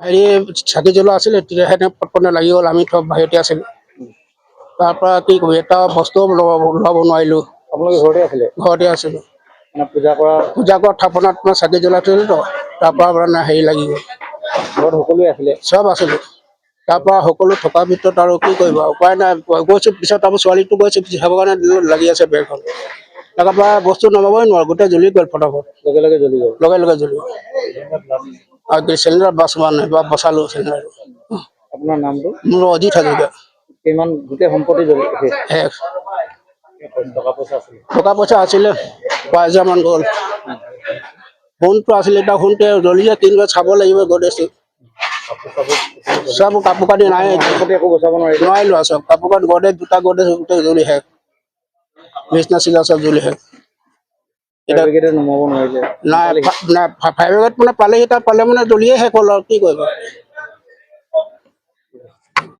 হেৰি চাকি জ্বলোৱা আছিলে তেতিয়াহে পটপটে লাগি গ'ল আমি চব বাহিৰতে আছিলোঁ তাৰপৰা কি কৰিম এটা বস্তুও ওলাব নোৱাৰিলোঁ আপোনালোকে ঘৰতে আছিলে ঘৰতে আছিলোঁ মানে পূজা কৰা থাপনাত মই চাকি জ্বলাই থৈছিলোঁ তো তাৰপৰা মানে হেৰি লাগি গ'ল ঘৰত সকলোৱে আছিলে চব আছিলোঁ তাৰপৰা সকলো থকাৰ ভিতৰত আৰু কি কৰিব উপায় নাই গৈছোঁ পিছত আকৌ ছোৱালীটো গৈছোঁ চাবৰ কাৰণে লাগি আছে বেৰখন তাৰপৰা বস্তু নমাবই নোৱাৰোঁ গোটেই জ্বলি গ'ল ফটাফট লগে লগে জ্বলি গ'ল জ্বলি গ'ল আৰু চিলিণ্ডাৰ বাছ হোৱা নাই বা বচালোঁ চিলিণ্ডাৰটো আপোনাৰ নামটো মোৰ অজিত হাজৰিকা কিমান গোটেই সম্পত্তি জ্বলি শেষ টকা পইচা আছিলে টকা পইচা আছিলে 5,000 মান গ'ল সোণটো আছিলে এতিয়া সোণটো জ্বলিছে কিনিব চাব লাগিব গডেজটো চব কাপোৰ কানি নাই একো বচাব নোৱাৰিলোঁ আৰু চব কাপোৰ কানি গডেজ দুটা গডেজ গোটেই জ্বলি শেষ বিচনা চিচনা চব জ্বলি শেষ এতিয়া নমাব নোৱাৰিলে নাই ফায়াৰ ব্ৰিগেড মানে পালেহি তাৰ পালে মানে জ্বলিয়ে শেষ হ'ল আৰু কি কৰিব